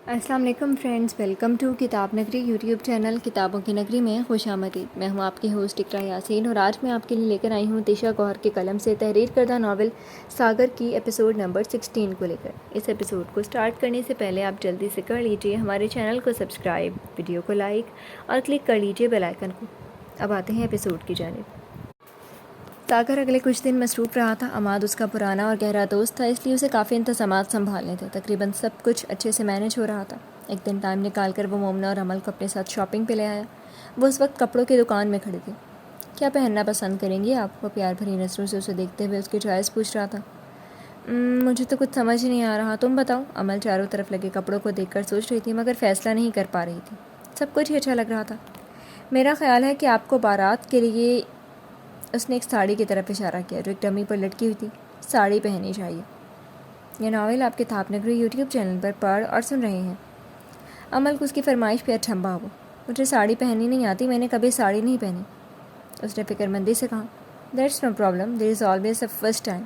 السلام علیکم friends, welcome to کتاب نگری یوٹیوب چینل کتابوں کی نگری میں خوش آمدید۔ میں ہوں آپ کی ہوسٹ اقرا یاسین اور آج میں آپ کے لیے لے کر آئی ہوں تیشا گوہر کے قلم سے تحریر کردہ ناول ساگر کی ایپیسوڈ نمبر 16 کو لے کر۔ اس ایپیسوڈ کو سٹارٹ کرنے سے پہلے آپ جلدی سے کر لیجئے ہمارے چینل کو سبسکرائب، ویڈیو کو لائک اور کلک کر لیجئے بیل آئیکن کو۔ اب آتے ہیں ایپیسوڈ کی جانب۔ ساگر اگلے کچھ دن مصروف رہا تھا۔ عماد اس کا پرانا اور گہرا دوست تھا، اس لیے اسے کافی انتظامات سنبھالنے تھے۔ تقریباً سب کچھ اچھے سے مینج ہو رہا تھا۔ ایک دن ٹائم نکال کر وہ مومنہ اور عمل کو اپنے ساتھ شاپنگ پہ لے آیا۔ وہ اس وقت کپڑوں کی دکان میں کھڑی تھی۔ کیا پہننا پسند کریں گی آپ؟ وہ پیار بھری نظروں سے اسے دیکھتے ہوئے اس کی چوائس پوچھ رہا تھا۔ مجھے تو کچھ سمجھ نہیں آ رہا، تم بتاؤ۔ عمل چاروں طرف لگے کپڑوں کو دیکھ کر سوچ رہی تھی مگر فیصلہ نہیں کر پا رہی تھی۔ سب کچھ ہی اچھا لگ رہا تھا۔ میرا خیال ہے کہ آپ کو بارات کے لیے، اس نے ایک ساڑی کی طرف اشارہ کیا جو ایک ڈمی پر لٹکی ہوئی تھی، ساڑی پہننی چاہیے۔ یہ ناول آپ کتاب نگری یوٹیوب چینل پر پڑھ اور سن رہے ہیں۔ عمل کو اس کی فرمائش پہ اچھمبا ہوا۔ مجھے ساڑی پہننی نہیں آتی، میں نے کبھی ساڑی نہیں پہنی، اس نے فکر مندی سے کہا۔ That's no problem, there is always a first time.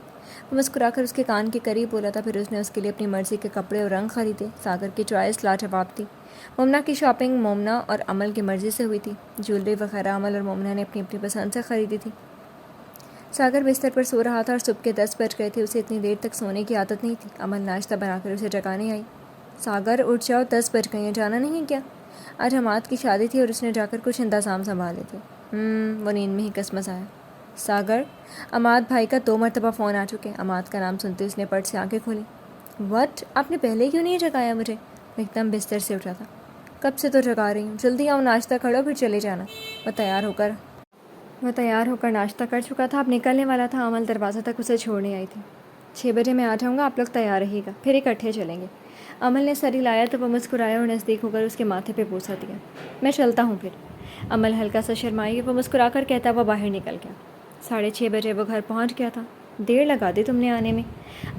وہ مسکرا کر اس کے کان کے قریب بولا تھا۔ پھر اس نے اس کے لیے اپنی مرضی کے کپڑے اور رنگ خریدے۔ ساگر کی چوائس لاجواب تھی۔ مومنہ کی شاپنگ مومنہ اور عمل کی مرضی سے ہوئی تھی۔ جیولری وغیرہ عمل اور مومنہ نے اپنی اپنی پسند سے خریدی تھی۔ ساگر بستر پر سو رہا تھا اور صبح کے 10 بج گئے تھے۔ اسے اتنی دیر تک سونے کی عادت نہیں تھی۔ عمل ناشتہ بنا کر اسے جگانے آئی۔ ساگر اٹھ جاؤ، 10 بج گئے ہیں، جانا نہیں کیا؟ آج عماد کی شادی تھی اور اس نے جا کر کچھ انتظام سنبھالے تھے۔ وہ نیند میں ہی کسمسایا۔ ساگر، عماد بھائی کا 2 مرتبہ فون آ چکے۔ عماد کا نام سنتے اس نے پٹ سے آنکھیں کھولی۔ وٹ، آپ نے پہلے کیوں نہیں جگایا مجھے؟ وہ ایک دم بستر سے اٹھا تھا۔ کب سے تو جگا رہی ہوں، جلدی آؤ، ناشتہ کھڑو پھر چلے جانا۔ وہ تیار ہو کر ناشتہ کر چکا تھا، اب نکلنے والا تھا۔ عمل دروازے تک اسے چھوڑنے آئی تھی۔ 6 بجے میں آ جاؤں گا، آپ لوگ تیار رہیے گا، پھر اکٹھے چلیں گے۔ عمل نے سر ہلایا تو وہ مسکرایا اور نزدیک ہو کر اس کے ماتھے پہ بوسہ دیا۔ میں چلتا ہوں پھر۔ عمل ہلکا سا شرمائی، وہ مسکرا کر کہتا وہ باہر نکل گیا۔ 6:30 بجے وہ گھر پہنچ گیا تھا۔ دیر لگا دی تم نے آنے میں۔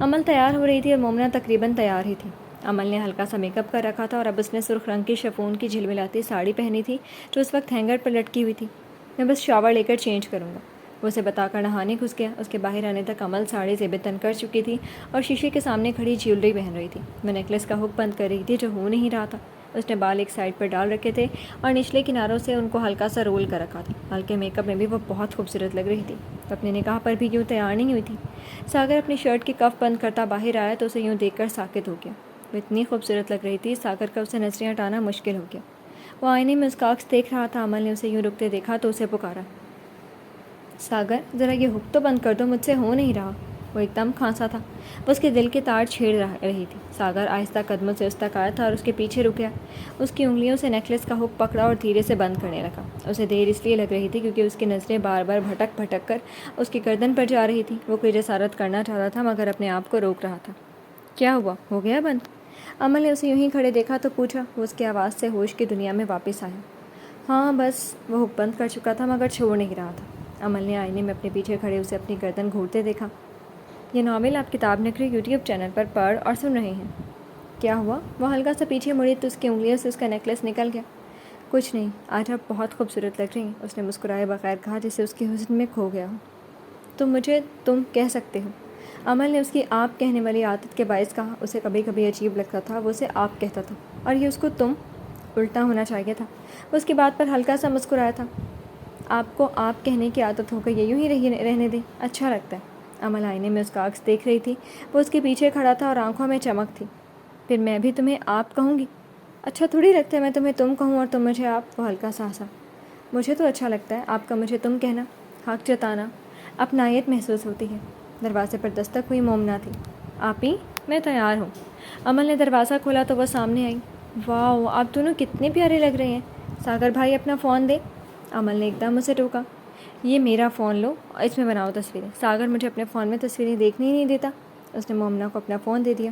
عمل تیار ہو رہی تھی اور مومنہ تقریباً تیار ہی تھی۔ عمل نے ہلکا سا میک اپ کر رکھا تھا اور اب اس نے سرخ رنگ کی شفون کی جھلملاتی ساڑی پہنی تھی جو اس وقت ہینگر پر لٹکی ہوئی تھی۔ میں بس شاور لے کر چینج کروں گا، وہ اسے بتا کر نہانے گھس گیا۔ اس کے باہر آنے تک عمل ساڑی زیب تن کر چکی تھی اور شیشے کے سامنے کھڑی جیولری پہن رہی تھی۔ وہ نیکلس کا ہک بند کر رہی تھی جو ہو نہیں رہا تھا۔ اس نے بال ایک سائڈ پر ڈال رکھے تھے اور نچلے کناروں سے ان کو ہلکا سا رول کر رکھا تھا۔ ہلکے میک اپ میں بھی وہ بہت خوبصورت لگ رہی تھی۔ وہ اپنے نکاح پر بھی کیوں تیار نہیں ہوئی تھی؟ ساگر اپنی شرٹ کی کف بند کرتا باہر آیا تو اسے یوں دیکھ کر ساکت ہو گیا۔ وہ اتنی خوبصورت لگ رہی تھی، ساگر کا اسے نظریں ہٹانا مشکل ہو گیا۔ وہ آئینے میں اس کا عکس دیکھ رہا تھا۔ عمل نے اسے یوں رکتے دیکھا تو اسے پکارا، ساگر ذرا یہ ہک تو بند کر دو، مجھ سے ہو نہیں رہا۔ وہ ایک دم کھانسا تھا، وہ اس کے دل کے تار چھیڑ رہی تھی۔ ساگر آہستہ قدموں سے اس تک آیا تھا اور اس کے پیچھے رک گیا۔ اس کی انگلیوں سے نیکلس کا ہک پکڑا اور دھیرے سے بند کرنے لگا۔ اسے دیر اس لیے لگ رہی تھی کیونکہ اس کی نظریں بار بار بھٹک بھٹک کر اس کی گردن پر جا رہی تھی۔ وہ کوئی جسارت کرنا چاہتا تھا مگر اپنے آپ کو روک رہا تھا۔ کیا ہوا، ہو گیا بند؟ عمل نے اسے یوں ہی کھڑے دیکھا تو پوچھا۔ وہ اس کی آواز سے ہوش کی دنیا میں واپس آیا۔ ہاں بس، وہ ہک بند کر چکا تھا مگر چھوڑ نہیں رہا تھا۔ عمل نے آئینے میں اپنے پیچھے کھڑے اسے اپنی گردن گھورتے دیکھا۔ یہ ناول آپ کتاب نگری یوٹیوب چینل پر پڑھ اور سن رہے ہیں۔ کیا ہوا؟ وہ ہلکا سا پیچھے مڑی تو اس کی انگلیوں سے اس کا نیکلس نکل گیا۔ کچھ نہیں، آج آپ بہت خوبصورت لگ رہی ہیں، اس نے مسکرائے بغیر کہا جسے اس کے حسن میں کھو گیا ہو۔ تم مجھے تم کہہ سکتے ہو۔ عمل نے اس کی آپ کہنے والی عادت کے باعث کہا۔ اسے کبھی کبھی عجیب لگتا تھا، وہ اسے آپ کہتا تھا اور یہ اس کو تم الٹا ہونا چاہیے تھا۔ وہ اس کی بات پر ہلکا سا مسکرایا تھا۔ آپ کو آپ کہنے کی عادت ہو گئی ہے، یوں ہی رہنے دیں، اچھا لگتا ہے۔ عمل آئینے میں اس کا عکس دیکھ رہی تھی۔ وہ اس کے پیچھے کھڑا تھا اور آنکھوں میں چمک تھی۔ پھر میں بھی تمہیں آپ کہوں گی؟ اچھا تھوڑی لگتا ہے میں تمہیں تم کہوں اور تم مجھے آپ؟ وہ ہلکا سا ہنسا۔ مجھے تو اچھا لگتا ہے آپ کا مجھے تم کہنا، حق جتانا، اپنائیت محسوس ہوتی ہے۔ دروازے پر دستک ہوئی، مومنہ تھی۔ آپ ہی، میں تیار ہوں۔ عمل نے دروازہ کھولا تو وہ سامنے آئی۔ واو، آپ دونوں کتنے پیارے لگ رہے ہیں۔ ساگر بھائی اپنا فون دے۔ عمل نے ایک دم اسے ٹوکا۔ یہ میرا فون لو، اس میں بناؤ تصویریں۔ ساگر مجھے اپنے فون میں تصویریں دیکھنے ہی نہیں دیتا۔ اس نے مومنہ کو اپنا فون دے دیا۔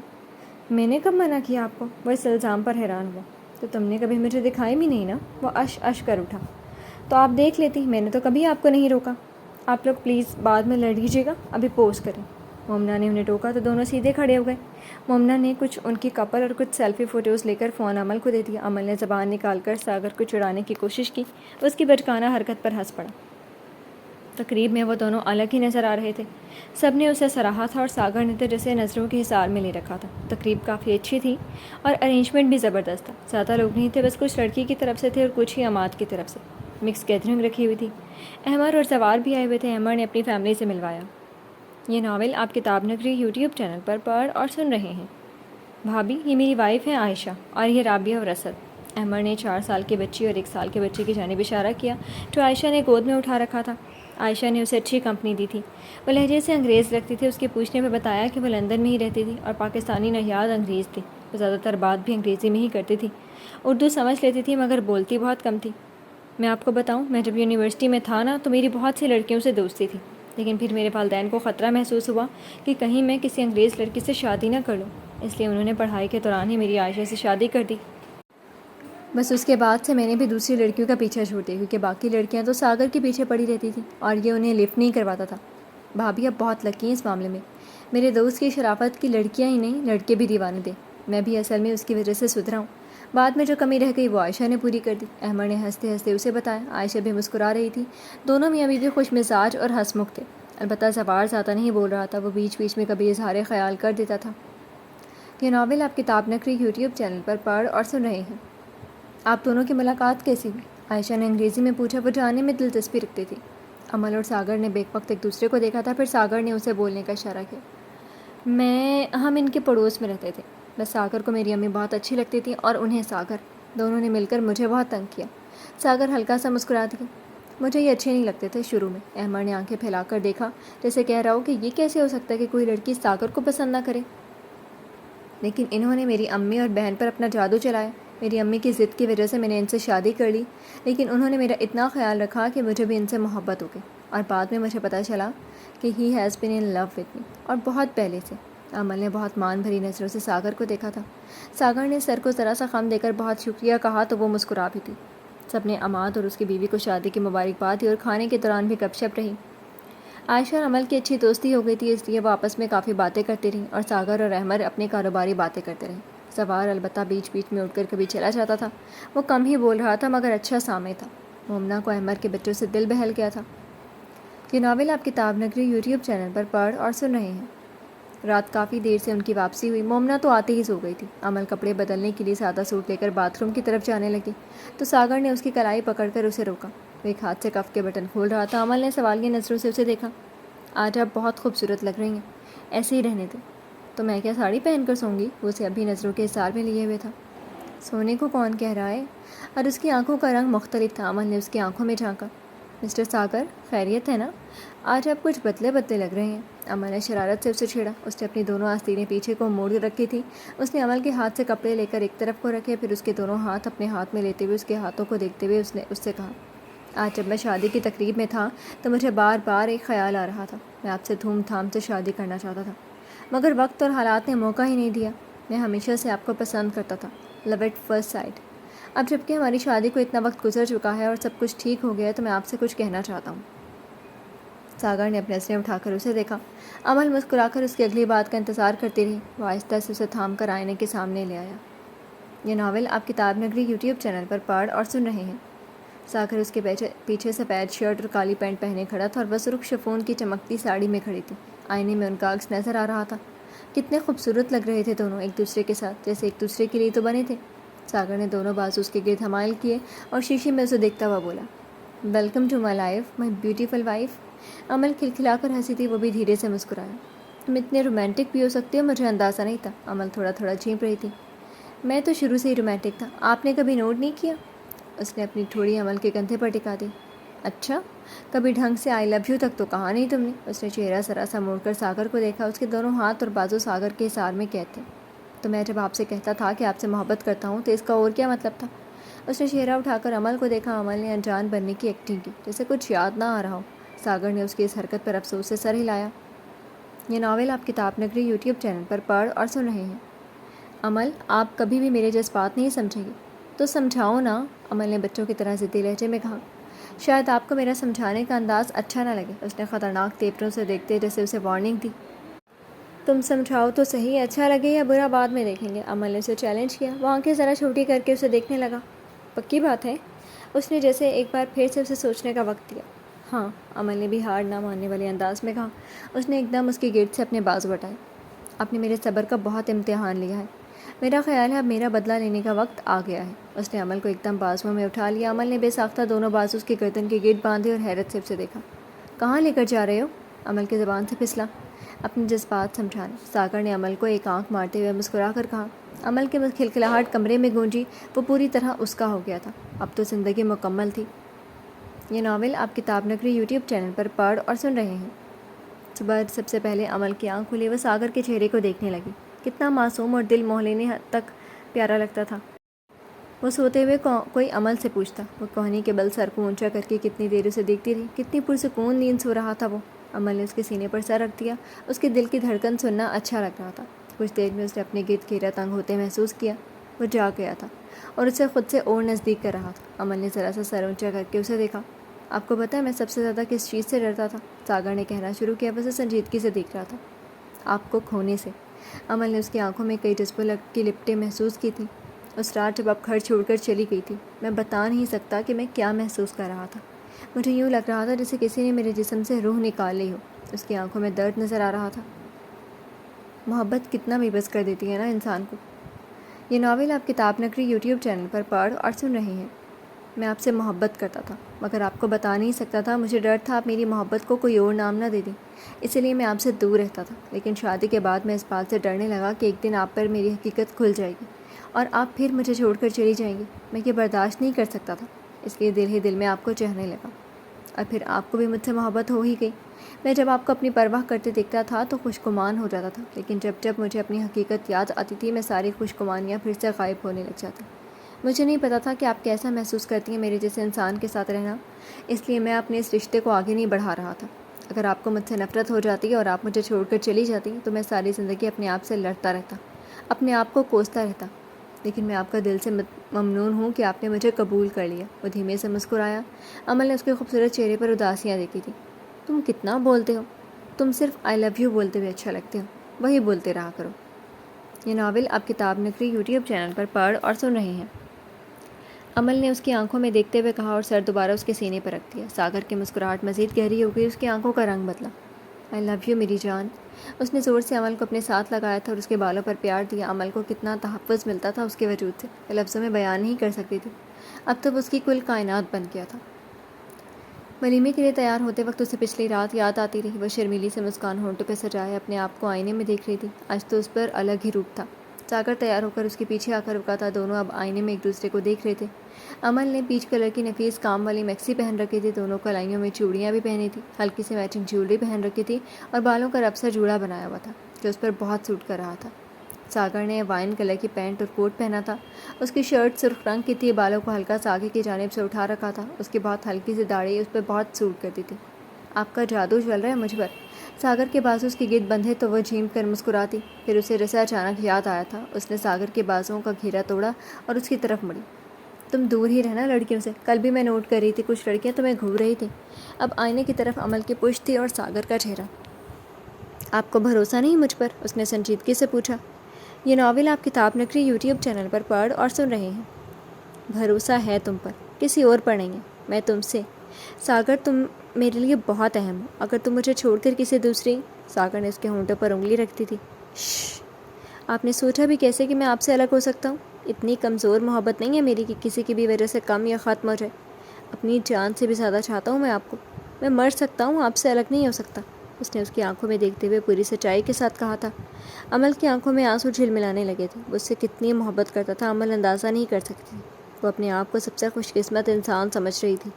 میں نے کب منع کیا آپ کو؟ وہ اس الزام پر حیران ہوا۔ تو تم نے کبھی مجھے دکھائی بھی نہیں نا؟ وہ اش کر اٹھا۔ تو آپ دیکھ لیتی، میں نے تو کبھی آپ کو نہیں روکا۔ آپ لوگ پلیز بعد میں لڑ لیجیے گا، ابھی پوز کریں۔ مومنہ نے انہیں ٹوکا تو دونوں سیدھے کھڑے ہو گئے۔ مومنہ نے کچھ ان کی کپل اور کچھ سیلفی فوٹوز لے کر فون عمل کو دے دیا۔ عمل نے زبان نکال کر ساگر کو چڑھانے کی کوشش کی، اس کی بچکانہ حرکت پر ہنس پڑا۔ تقریب میں وہ دونوں الگ ہی نظر آ رہے تھے. سب نے اسے سراہا تھا اور ساگر نے تو جسے نظروں کے حصار میں لے رکھا تھا. تقریب کافی اچھی تھی اور ارینجمنٹ بھی زبردست تھا. زیادہ لوگ نہیں تھے، بس کچھ لڑکی کی طرف سے تھے اور کچھ ہی اماد کی طرف سے. مکس گیدرنگ رکھی ہوئی تھی. احمر اور زوار بھی آئے ہوئے تھے. احمر نے اپنی فیملی سے ملوایا. یہ ناول آپ کتاب نگری یوٹیوب چینل پر پڑھ اور سن رہے ہیں. بھابھی، یہ میری وائف ہے عائشہ، اور یہ رابعہ اور اسد. احمر نے 4 سال کی بچی اور 1 سال کے بچے کی جانب اشارہ کیا جو عائشہ نے گود میں اٹھا رکھا تھا. عائشہ نے اسے اچھی کمپنی دی تھی. وہ لہجے سے انگریز لگتی تھی. اس کے پوچھنے پہ بتایا کہ وہ لندن میں ہی رہتی تھی اور پاکستانی نژاد انگریز تھی. وہ زیادہ تر بات بھی انگریزی میں ہی کرتی تھی. اردو سمجھ لیتی تھی مگر بولتی بہت کم تھی. میں آپ کو بتاؤں، میں جب یونیورسٹی میں تھا نا تو میری بہت سی لڑکیوں سے دوستی تھی، لیکن پھر میرے والدین کو خطرہ محسوس ہوا کہ کہیں میں کسی انگریز لڑکی سے شادی نہ کر لوں، اس لیے انہوں نے پڑھائی کے دوران ہی میری عائشہ سے شادی کر دی. بس اس کے بعد سے میں نے بھی دوسری لڑکیوں کا پیچھا چھوڑ دیا، کیونکہ باقی لڑکیاں تو ساگر کے پیچھے پڑی رہتی تھیں اور یہ انہیں لفٹ نہیں کرواتا تھا. بھابھی اب بہت لکی ہیں اس معاملے میں. میرے دوست کی شرافت کی لڑکیاں ہی نہیں، لڑکے بھی دیوانے تھے. میں بھی اصل میں اس کی وجہ سے سدھرا ہوں. بعد میں جو کمی رہ گئی وہ عائشہ نے پوری کر دی. احمد نے ہنستے ہنستے اسے بتایا. عائشہ بھی مسکرا رہی تھی. دونوں میاں بیوی خوش مزاج اور ہنسمکھ تھے. البتہ زوار زیادہ نہیں بول رہا تھا. وہ بیچ بیچ میں کبھی اظہار خیال کر دیتا تھا. یہ ناول آپ کتاب نگری یوٹیوب چینل پر پڑھ اور سن رہے ہیں. آپ دونوں کی ملاقات کیسی ہوئی؟ عائشہ نے انگریزی میں پوچھا. وہ جاننے میں دلچسپی رکھتی تھی. امل اور ساگر نے بیک وقت ایک دوسرے کو دیکھا تھا. پھر ساگر نے اسے بولنے کا اشارہ کیا. ہم ان کے پڑوس میں رہتے تھے. بس ساگر کو میری امی بہت اچھی لگتی تھی اور انہیں ساگر. دونوں نے مل کر مجھے بہت تنگ کیا. ساگر ہلکا سا مسکرا دیا. مجھے یہ اچھے نہیں لگتے تھے شروع میں. احمد نے آنکھیں پھیلا کر دیکھا جیسے کہہ رہا ہو کہ یہ کیسے ہو سکتا ہے کہ کوئی لڑکی ساگر کو پسند نہ کرے. لیکن انہوں نے میری امی اور بہن پر اپنا جادو چلایا. میری امی کی ضد کی وجہ سے میں نے ان سے شادی کر لی، لیکن انہوں نے میرا اتنا خیال رکھا کہ مجھے بھی ان سے محبت ہو گئی. اور بعد میں مجھے پتہ چلا کہ he has been in love with me, اور بہت پہلے سے. امل نے بہت مان بھری نظروں سے ساگر کو دیکھا تھا. ساگر نے سر کو ذرا سا خم دے کر بہت شکریہ کہا تو وہ مسکرا بھی تھی. سب نے اماد اور اس کی بیوی کو شادی کی مبارکباد دی اور کھانے کے دوران بھی گپ شپ رہی. عائشہ اور امل کی اچھی دوستی ہو گئی تھی، اس لیے وہ آپس میں کافی باتیں کرتی رہیں اور ساگر اور احمد اپنی کاروباری باتیں کرتے رہے. زوار البتہ بیچ بیچ میں اٹھ کر کبھی چلا جاتا تھا. وہ کم ہی بول رہا تھا مگر اچھا سامع تھا. مومنہ کو احمد کے بچوں سے دل بہل گیا تھا. یہ ناول آپ کتاب نگری یوٹیوب چینل پر پڑھ اور سن رہے ہیں. رات کافی دیر سے ان کی واپسی ہوئی. مومنہ تو آتے ہی سو گئی تھی. امل کپڑے بدلنے کے لیے سادہ سوٹ لے کر باتھ روم کی طرف جانے لگی تو ساگر نے اس کی کلائی پکڑ کر اسے روکا. وہ ایک ہاتھ سے کف کے بٹن کھول رہا تھا. امل نے سوالیہ نظروں سے اسے دیکھا. آج آپ بہت خوبصورت لگ رہی ہیں. ایسے ہی رہنے دیں. تو میں کیا ساڑی پہن کر سوں گی؟ وہ اسے ابھی نظروں کے حصار میں لیے ہوئے تھا. سونے کو کون کہہ رہا ہے؟ اور اس کی آنکھوں کا رنگ مختلف تھا. امل نے اس کی آنکھوں میں جھانکا. مسٹر ساگر، خیریت ہے نا؟ آج آپ کچھ بدلے بدلے لگ رہے ہیں. امل نے شرارت سے اسے چھیڑا. اس نے اپنی دونوں آستینیں پیچھے کو موڑ رکھی تھی. اس نے امل کے ہاتھ سے کپڑے لے کر ایک طرف کو رکھے. پھر اس کے دونوں ہاتھ اپنے ہاتھ میں لیتے ہوئے اس کے ہاتھوں کو دیکھتے ہوئے اس نے اس سے کہا، آج جب میں شادی کی تقریب میں تھا تو مجھے بار بار ایک خیال آ رہا تھا. میں آپ سے دھوم دھام سے شادی کرنا چاہتا تھا، مگر وقت اور حالات نے موقع ہی نہیں دیا. میں ہمیشہ سے آپ کو پسند کرتا تھا. لو ایٹ فرسٹ سائٹ. اب جب کہ ہماری شادی کو اتنا وقت گزر چکا ہے اور سب کچھ ٹھیک ہو گیا ہے تو میں آپ سے کچھ کہنا چاہتا ہوں. ساگر نے اپنے نظریں اٹھا کر اسے دیکھا. امل مسکرا کر اس کی اگلی بات کا انتظار کرتی رہی. وہ آہستہ سے اسے تھام کر آئینے کے سامنے لے آیا. یہ ناول آپ کتاب نگری یوٹیوب چینل پر پڑھ اور سن رہے ہیں. ساگر اس کے پیچھے سفید شرٹ اور کالی پینٹ پہنے کھڑا تھا اور وہ سرخ شفون کی چمکتی ساڑی میں کھڑی تھی. آئینے میں ان کا عکس نظر آ رہا تھا. کتنے خوبصورت لگ رہے تھے دونوں ایک دوسرے کے ساتھ، جیسے ایک دوسرے کے لیے تو بنے تھے. ساگر نے دونوں بازو اس کے گرد حمائل کیے اور شیشے میں اسے دیکھتا ہوا بولا، welcome to my life my beautiful wife. Amal کھلکھلا کر ہنسی تھی. وہ بھی دھیرے سے مسکرایا. تم اتنے رومانٹک بھی ہو سکتے ہو، مجھے اندازہ نہیں تھا. امل تھوڑا تھوڑا چینپ رہی تھی. میں تو شروع سے ہی رومانٹک تھا، آپ نے کبھی نوٹ نہیں کیا؟ اس نے اپنی ٹھوڑی امل کے کندھے پر ٹکا دی. اچھا، کبھی ڈھنگ سے آئی لو یو تک تو کہا نہیں تم نے؟ اس نے چہرہ ذرا سا موڑ کر ساگر کو دیکھا. اس کے دونوں ہاتھ اور بازو ساگر کے حصار میں قید تھے. تو میں جب آپ سے کہتا تھا کہ آپ سے محبت کرتا ہوں تو اس کا اور کیا مطلب تھا؟ اس نے چہرہ اٹھا کر امل کو دیکھا. امل نے انجان بننے کی ایکٹنگ کی جیسے کچھ یاد نہ آ رہا ہو. ساگر نے اس کی اس حرکت پر افسوس سے سر ہلایا. یہ ناول آپ کتاب نگری یوٹیوب چینل پر پڑھ اور سن رہے ہیں. امل، آپ کبھی بھی میرے جذبات نہیں سمجھیں گی تو سمجھاؤ نا، امل نے بچوں کی طرح ضدی لہجے میں کہا. شاید آپ کو میرا سمجھانے کا انداز اچھا نہ لگے. اس نے خطرناک تیوروں سے دیکھتے جیسے اسے وارننگ دی. تم سمجھاؤ تو صحیح، اچھا لگے یا برا بعد میں دیکھیں گے. امل نے اسے چیلنج کیا. وہ آنکھیں ذرا چھوٹی کر کے اسے دیکھنے لگا. پکی بات ہے؟ اس نے جیسے ایک بار پھر سے اسے سوچنے کا وقت دیا. ہاں، عمل نے بھی ہار نہ ماننے والے انداز میں کہا۔ اس نے ایک دم اس کے گرد سے اپنے بازو ہٹائے۔ آپ نے میرے صبر کا بہت امتحان لیا ہے، میرا خیال ہے اب میرا بدلہ لینے کا وقت آ گیا ہے۔ اس نے عمل کو ایک دم بازوؤں میں اٹھا لیا۔ عمل نے بے ساختہ دونوں بازو اس کے گردن کے گرد باندھے اور حیرت سے اسے دیکھا۔ کہاں لے کر جا رہے ہو؟ عمل کی زبان سے پھسلا۔ اپنے جذبات سمجھانے، ساگر نے عمل کو ایک آنکھ مارتے ہوئے مسکرا کر کہا۔ عمل کی کھلکھلاہٹ کمرے میں گونجی، وہ پوری طرح اس کا ہو گیا تھا۔ اب تو زندگی مکمل تھی۔ یہ ناول آپ کتاب نگری یوٹیوب چینل پر پڑھ اور سن رہے ہیں۔ صبح سب سے پہلے عمل کی آنکھ کھلی، وہ ساگر کے چہرے کو دیکھنے لگی۔ کتنا معصوم اور دل موہ لینے حد تک پیارا لگتا تھا۔ وہ سوتے ہوئے کوئی عمل سے پوچھتا۔ وہ کوہنی کے بل سر کو اونچا کر کے کتنی دیر اسے دیکھتی رہی۔ کتنی پرسکون نیند سو رہا تھا وہ۔ عمل نے اس کے سینے پر سر رکھ دیا۔ اس کے دل کی دھڑکن سننا اچھا لگ رہا تھا۔ کچھ دیر میں اس نے اپنے گرد گھیرا تنگ ہوتے محسوس کیا۔ وہ جاگ گیا تھا اور اسے خود سے اور نزدیک کر رہا تھا۔ عمل نے ذرا سا سر اونچا کر کے اسے دیکھا۔ آپ کو پتہ ہے میں سب سے زیادہ کس چیز سے ڈرتا تھا؟ ساگر نے کہنا شروع کیا۔ وہ اسے سنجیدگی سے دیکھ رہا تھا۔ آپ کو کھونے سے۔ عمل نے اس کی آنکھوں میں کئی جذبوں کی لپٹیں محسوس کی تھیں۔ اس رات جب آپ گھر چھوڑ کر چلی گئی تھی، میں بتا نہیں سکتا کہ میں کیا محسوس کر رہا تھا۔ مجھے یوں لگ رہا تھا جیسے کسی نے میرے جسم سے روح نکال لی ہو۔ اس کی آنکھوں میں درد نظر آ رہا تھا۔ محبت کتنا بے بس کر دیتی ہے نا انسان کو۔ یہ ناول آپ کتاب نگری یوٹیوب چینل پر پڑھ اور سن رہے ہیں۔ میں آپ سے محبت کرتا تھا، مگر آپ کو بتا نہیں سکتا تھا۔ مجھے ڈر تھا آپ میری محبت کو کوئی اور نام نہ دے دیں، اسی لیے میں آپ سے دور رہتا تھا۔ لیکن شادی کے بعد میں اس بات سے ڈرنے لگا کہ ایک دن آپ پر میری حقیقت کھل جائے گی اور آپ پھر مجھے چھوڑ کر چلی جائیں گی۔ میں یہ برداشت نہیں کر سکتا تھا، اس لیے دل ہی دل میں آپ کو چاہنے لگا، اور پھر آپ کو بھی مجھ سے محبت ہو ہی گئی۔ میں جب آپ کو اپنی پرواہ کرتے دیکھتا تھا تو خوشگمان ہو جاتا تھا، لیکن جب جب مجھے اپنی حقیقت یاد آتی تھی میں ساری خوشگمانیاں پھر سے غائب ہونے لگ جاتی۔ مجھے نہیں پتا تھا کہ آپ کیسا محسوس کرتی ہیں میرے جیسے انسان کے ساتھ رہنا، اس لیے میں اپنے اس رشتے کو آگے نہیں بڑھا رہا تھا۔ اگر آپ کو مجھ سے نفرت ہو جاتی اور آپ مجھے چھوڑ کر چلی جاتی تو میں ساری زندگی اپنے آپ سے لڑتا رہتا، اپنے آپ کو کوستا رہتا۔ لیکن میں آپ کا دل سے ممنون ہوں کہ آپ نے مجھے قبول کر لیا۔ وہ دھیمے سے مسکرایا۔ عمل نے اس کے خوبصورت چہرے پر اداسیاں دیکھی تھیں۔ تم کتنا بولتے ہو، تم صرف آئی لو یو بولتے ہوئے اچھا لگتے ہو، وہی بولتے رہا کرو۔ یہ ناول آپ کتاب نگری یوٹیوب چینل پر پڑھ اور سن رہے ہیں۔ عمل نے اس کی آنکھوں میں دیکھتے ہوئے کہا اور سر دوبارہ اس کے سینے پر رکھ دیا۔ ساگر کی مسکراہٹ مزید گہری ہو گئی، اس کی آنکھوں کا رنگ بدلا۔ آئی لو یو میری جان۔ اس نے زور سے عمل کو اپنے ساتھ لگایا تھا اور اس کے بالوں پر پیار دیا۔ عمل کو کتنا تحفظ ملتا تھا اس کے وجود سے، وہ لفظوں میں بیان نہیں کر سکتی تھی۔ اب تو وہ اس کی کل کائنات بن گیا تھا۔ ولیمے کے لیے تیار ہوتے وقت اسے پچھلی رات یاد آتی رہی۔ وہ شرمیلی سے مسکان ہونٹوں پہ سجائے اپنے آپ کو آئینے میں دیکھ رہی تھی۔ آج تو اس پر الگ ہی روپ تھا۔ ساگر تیار ہو کر اس کے پیچھے آ کر رکا تھا۔ دونوں اب آئینے میں ایک دوسرے کو دیکھ رہے تھے۔ عمل نے پیچ کلر کی نفیس کام والی میکسی پہن رکھی تھی، دونوں کلائیوں میں چوڑیاں بھی پہنی تھی، ہلکی سی میچنگ جیولری پہن رکھی تھی اور بالوں کا رب سا جوڑا بنایا ہوا تھا جو اس پر بہت سوٹ کر رہا تھا۔ ساگر نے وائن کلر کی پینٹ اور کوٹ پہنا تھا۔ اس کی شرٹ سرخ رنگ کی تھی، بالوں کو ہلکا سا آگے کی جانب سے اٹھا رکھا تھا۔ اس کی بہت ہلکی سی داڑھی اس پہ بہت سوٹ کرتی تھی۔ آپ کا جادو چل رہا ہے مجھ پر۔ ساگر کے بازو اس کی گرد بندھے تو وہ جھیم کر مسکراتی، پھر اسے جیسے اچانک یاد آیا تھا۔ اس نے ساگر کے بازوؤں کا گھیرا توڑا اور اس کی طرف مڑی۔ تم دور ہی رہنا لڑکیوں سے، کل بھی میں نوٹ کر رہی تھی کچھ لڑکیاں تمہیں گھور رہی تھیں۔ اب آئینے کی طرف عمل کی پشت تھی اور ساگر کا چہرہ۔ آپ کو بھروسہ نہیں مجھ پر؟ اس نے سنجیدگی سے پوچھا۔ یہ ناول آپ کتاب نگری یوٹیوب چینل پر پڑھ اور سن رہے ہیں۔ بھروسہ ہے تم پر، کسی اور پر نہیں ہے، میں تم سے۔ ساگر تم میرے لیے بہت اہم ہو، اگر تم مجھے چھوڑ کر کسی دوسری۔ ساگر نے اس کے ہونٹوں پر انگلی رکھتی تھی۔ شش، آپ نے سوچا بھی کیسے کہ میں آپ سے الگ ہو سکتا ہوں؟ اتنی کمزور محبت نہیں ہے میری کہ کسی کی بھی وجہ سے کم یا ختم ہو جائے۔ اپنی جان سے بھی زیادہ چاہتا ہوں میں آپ کو، میں مر سکتا ہوں، آپ سے الگ نہیں ہو سکتا۔ اس نے اس کی آنکھوں میں دیکھتے ہوئے پوری سچائی کے ساتھ کہا تھا۔ عمل کی آنکھوں میں آنسو جھلملانے لگے تھے۔ وہ اس سے کتنی محبت کرتا تھا عمل اندازہ نہیں کر سکتی تھی۔ وہ اپنے آپ کو سب سے خوش قسمت انسان سمجھ رہی تھی۔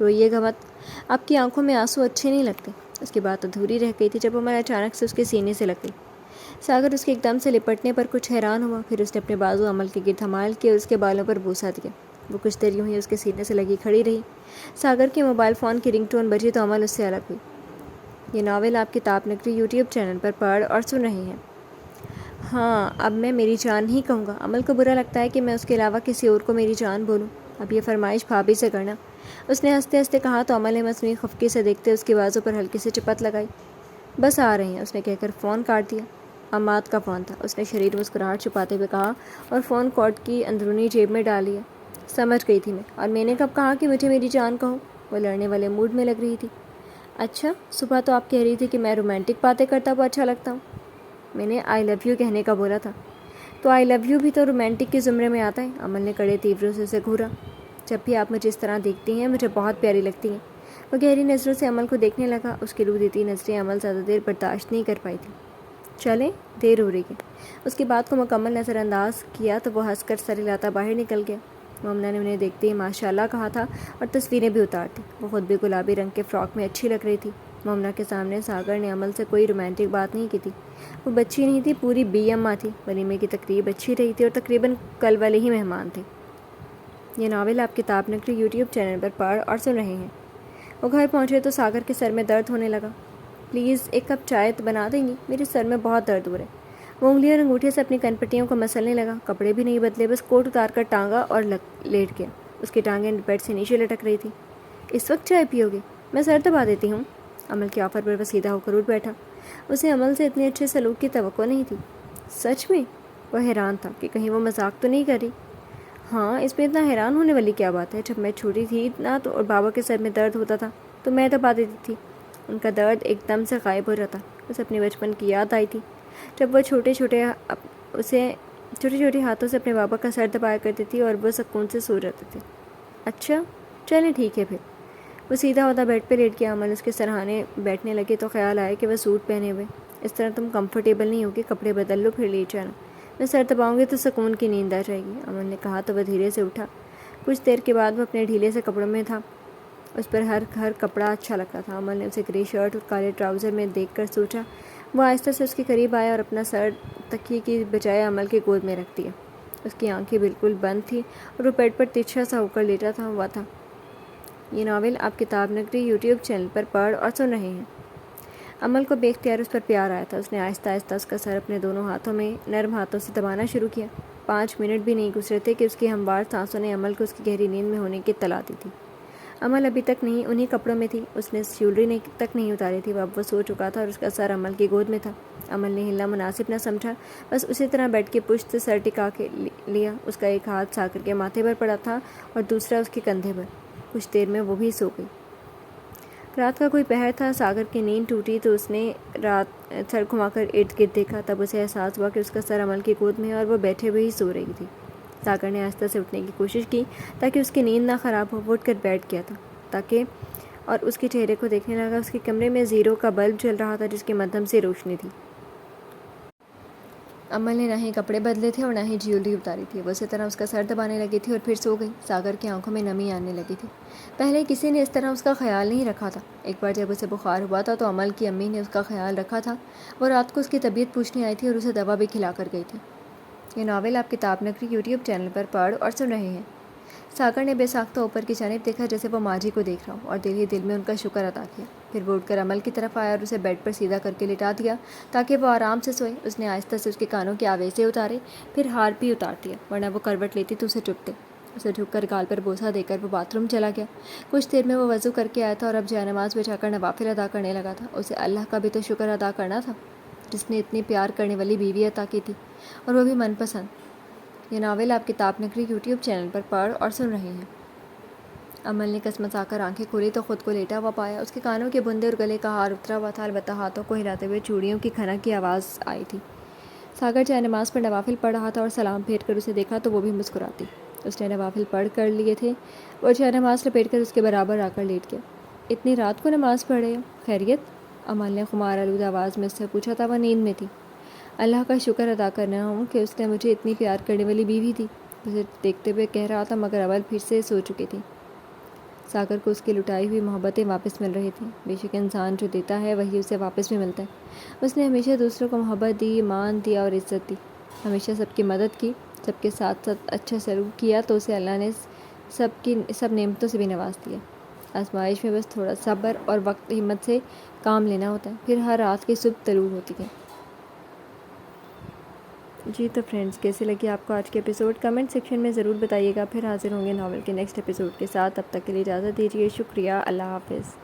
روئیے گا مت، آپ کی آنکھوں میں آنسو اچھے نہیں لگتے۔ اس کی بات ادھوری رہ گئی تھی جب عمل اچانک سے اس کے سینے سے لگ گئی۔ ساگر اس کے ایک دم سے لپٹنے پر کچھ حیران ہوا، پھر اس نے اپنے بازو عمل کے گرد حمال کیے اور اس کے بالوں پر بوسہ دیا۔ وہ کچھ دیر یوں ہی اس کے سینے سے لگی کھڑی رہی۔ ساگر کے موبائل فون کی رنگ ٹون بجی تو عمل اس سے الگ ہوئی۔ یہ ناول آپ کتاب نگری یوٹیوب چینل پر پڑھ اور سن رہے ہیں۔ ہاں، اب میں میری جان ہی کہوں گا۔ عمل کو برا لگتا ہے کہ میں اس کے علاوہ کسی اور کو میری جان بولوں۔ اب یہ فرمائش بھابھی سے کرنا، اس نے ہنستے ہنستے کہا تو عمل نے مصنوعی خفگی سے دیکھتے اس کی بازو پر ہلکی سی چپت لگائی۔ بس آ رہے ہیں، اس نے کہہ کر فون کاٹ دیا۔ عماد کا فون تھا، اس نے شریر مسکراہٹ چھپاتے ہوئے کہا اور فون کوٹ کی اندرونی جیب میں ڈال لیا۔ سمجھ گئی تھی میں، اور میں نے کب کہا کہ مجھے میری جان کہو؟ وہ لڑنے والے موڈ میں لگ رہی تھی۔ اچھا، صبح تو آپ کہہ رہی تھی کہ میں رومانٹک باتیں کرتا ہوا اچھا لگتا ہوں۔ میں نے آئی لو یو کہنے کا بولا تھا۔ تو آئی لو یو بھی تو رومانٹک کے زمرے میں آتا ہے۔ عمل نے کڑے تیوروں سے اسے گھورا۔ جب بھی آپ مجھے اس طرح دیکھتی ہیں مجھے بہت پیاری لگتی ہیں۔ وہ گہری نظروں سے عمل کو دیکھنے لگا۔ اس کی رو دیتی نظریں عمل زیادہ دیر برداشت نہیں کر پائی تھی۔ چلیں، دیر ہو رہی ہے۔ اس کی بات کو مکمل نظر انداز کیا تو وہ ہنس کر سر ہلاتا باہر نکل گیا۔ مومنہ نے انہیں دیکھتے ہی ماشاء اللہ کہا تھا اور تصویریں بھی اتار دی۔ وہ خود بھی گلابی رنگ کے فراک میں اچھی لگ رہی تھی۔ مومنہ کے سامنے ساگر نے عمل سے کوئی رومانٹک بات نہیں کی تھی۔ وہ بچی نہیں تھی، پوری بی اماں تھی۔ ولیمے کی تقریب اچھی رہی تھی اور تقریباً کل والے ہی مہمان تھے۔ یہ ناول آپ کتاب نگری یوٹیوب چینل پر پڑھ اور سن رہے ہیں۔ وہ گھر پہنچے تو ساگر کے سر میں درد ہونے لگا۔ پلیز ایک کپ چائے بنا دیں گی؟ میرے سر میں بہت درد ہو رہا ہے۔ وہ انگلیوں اور انگوٹھے سے اپنی کن پٹیوں کو مسلنے لگا۔ کپڑے بھی نہیں بدلے، بس کوٹ اتار کر ٹانگا اور لیٹ گیا۔ اس کی ٹانگیں بیڈ سے نیچے لٹک رہی تھی۔ اس وقت چائے پیو گے؟ میں سر دبا دیتی ہوں۔ عمل کے آفر پر وہ سیدھا ہو کر اٹھ بیٹھا۔ اسے عمل سے اتنے اچھے سلوک کی توقع نہیں تھی۔ سچ میں؟ وہ حیران تھا کہ کہیں وہ مذاق تو نہیں کر رہی۔ ہاں، اس میں اتنا حیران ہونے والی کیا بات ہے؟ جب میں چھوٹی تھی نا تو اور بابا کے سر میں درد ہوتا تھا تو میں دبا دیتی تھی۔ ان کا درد ایک دم سے غائب ہو جاتا۔ اسے اپنے بچپن کی یاد آئی تھی جب وہ چھوٹے چھوٹے ہاتھوں سے اپنے بابا کا سر دبایا کرتی تھی اور وہ سکون سے سو جاتے تھے۔ اچھا، چلیں ٹھیک ہے پھر۔ وہ سیدھا ہوتا بیڈ پہ لیٹ گیا۔ عمل اس کے سرہانے بیٹھنے لگے تو خیال آیا کہ وہ سوٹ پہنے ہوئے، اس طرح تم کمفرٹیبل نہیں ہوگی، کپڑے بدل لو پھر لیٹ جانا۔ میں سر دباؤں گی تو سکون کی نیند آ جائے گی، عمل نے کہا تو وہ دھیرے سے اٹھا۔ کچھ دیر کے بعد وہ اپنے ڈھیلے سے کپڑوں میں تھا۔ اس پر ہر کپڑا اچھا لگتا تھا۔ عمل نے اسے گرے شرٹ اور کالے ٹراؤزر میں دیکھ کر سوچا۔ وہ آہستہ سے اس کے قریب آیا اور اپنا سر تکیے کی بجائے عمل کی گود میں رکھ دیا۔ اس کی آنکھیں بالکل بند تھیں اور وہ بیڈ پر ترچھا سا ہو کر لیٹا ہوا تھا۔ یہ ناول آپ کتاب نگری یوٹیوب چینل پر پڑھ اور سن رہے ہیں۔ عمل کو بے اختیار اس پر پیار آیا تھا۔ اس نے آہستہ آہستہ اس کا سر اپنے دونوں ہاتھوں میں نرم ہاتھوں سے دبانا شروع کیا۔ 5 منٹ بھی نہیں گزرے تھے کہ اس کی ہموار سانسوں نے عمل کو اس کی گہری نیند میں ہونے کی اطلاع دی تھی۔ عمل ابھی تک نہیں انہی کپڑوں میں تھی۔ اس نے جیولری تک نہیں اتاری تھی۔ وہ اب وہ سو چکا تھا اور اس کا سر عمل کی گود میں تھا۔ عمل نے ہلنا مناسب نہ سمجھا، بس اسی طرح بیڈ کی پشت سے سر ٹکا کے لیا۔ اس کا ایک ہاتھ ساگر کے ماتھے پر پڑا تھا اور دوسرا اس کے کندھے پر۔ کچھ دیر میں وہ بھی سو گئی۔ رات کا کوئی پہر تھا۔ ساگر کی نیند ٹوٹی تو اس نے سر گھما کر ارد گرد دیکھا۔ تب اسے احساس ہوا کہ اس کا سر عمل کی گود میں ہے اور وہ بیٹھے ہوئے ہی سو رہی تھی۔ ساگر نے آہستہ سے اٹھنے کی کوشش کی تاکہ اس کی نیند نہ خراب ہو۔ وہ اٹھ کر بیٹھ گیا تھا اور اس کے چہرے کو دیکھنے لگا۔ اس کے کمرے میں زیرو کا بلب جل رہا تھا جس کے مدھم سے روشنی تھی۔ عمل نے نہ ہی کپڑے بدلے تھے اور نہ ہی جیولری اتاری تھی۔ وہ اسی طرح اس کا سر دبانے لگی تھی اور پھر سو گئی۔ ساگر کی آنکھوں میں نمی آنے لگی تھی۔ پہلے کسی نے اس طرح اس کا خیال نہیں رکھا تھا۔ ایک بار جب اسے بخار ہوا تھا تو عمل کی امی نے اس کا خیال رکھا تھا۔ وہ رات کو اس کی طبیعت پوچھنے آئی تھی اور اسے دوا بھی کھلا کر گئی تھی۔ یہ ناول آپ کتاب نگری یوٹیوب چینل پر پڑھ اور سن رہے ہیں۔ ساگر نے بے ساختہ اوپر کی جانب دیکھا جیسے وہ ماجی کو دیکھ رہا ہو اور دل ہی دل میں ان کا شکر ادا کیا۔ پھر وہ اٹھ کر عمل کی طرف آیا اور اسے بیڈ پر سیدھا کر کے لٹا دیا تاکہ وہ آرام سے سوئے۔ اس نے آہستہ سے اس کے کانوں کے آویزے اتارے، پھر ہار بھی اتار دیا، ورنہ وہ کروٹ لیتی تو اسے چبھتے۔ اسے جھک کر گال پر بوسہ دے کر وہ باتھ روم چلا گیا۔ کچھ دیر میں وہ وضو کر کے آیا تھا اور اب جائے نماز بچھا کر نوافل ادا کرنے لگا تھا۔ اسے اللہ کا بھی تو شکر ادا کرنا تھا جس نے اتنی پیار کرنے والی بیوی عطا کی تھی، اور وہ بھی من پسند۔ یہ ناول آپ کتاب نگری یوٹیوب چینل پر پڑھ اور سن رہے ہیں۔ عمل نے کسمسا کر آنکھیں کھولی تو خود کو لیٹا ہوا پایا۔ اس کے کانوں کے بندے اور گلے کا ہار اترا ہوا تھا، البتہ ہاتھوں کو ہلاتے ہوئے چوڑیوں کی کھنک کی آواز آئی تھی۔ ساگر جائے نماز پر نوافل پڑھ رہا تھا اور سلام پھیر کر اسے دیکھا تو وہ بھی مسکراتی۔ اس نے نوافل پڑھ کر لیے تھے اور جائے نماز لپیٹ کر اس کے برابر آ کر لیٹ گیا۔ اتنی رات کو نماز پڑھ رہے ہو؟ خیریت؟ عمل نے خمار آلودہ آواز میں اس سے پوچھا تھا۔ وہ نیند میں تھی۔ اللہ کا شکر ادا کرنا ہوں کہ اس نے مجھے اتنی پیار کرنے والی بیوی دی، اسے دیکھتے ہوئے کہہ رہا تھا، مگر عمل پھر سے سو چکی تھی۔ ساگر کو اس کی لٹائی ہوئی محبتیں واپس مل رہی تھیں۔ بے شک انسان جو دیتا ہے وہی اسے واپس بھی ملتا ہے۔ اس نے ہمیشہ دوسروں کو محبت دی، مان دیا اور عزت دی، ہمیشہ سب کی مدد کی، سب کے ساتھ اچھا سلوک کیا تو اسے اللہ نے سب نعمتوں سے بھی نواز دیا۔ آزمائش میں بس تھوڑا صبر اور وقت ہمت سے کام لینا ہوتا ہے، پھر ہر رات کی صبح طلوع ہوتی ہے۔ جی تو فرینڈز، کیسے لگی آپ کو آج کے ایپیسوڈ؟ کمنٹ سیکشن میں ضرور بتائیے گا۔ پھر حاضر ہوں گے ناول کے نیکسٹ ایپیسوڈ کے ساتھ۔ تب تک کے لیے اجازت دیجیے۔ شکریہ۔ اللہ حافظ۔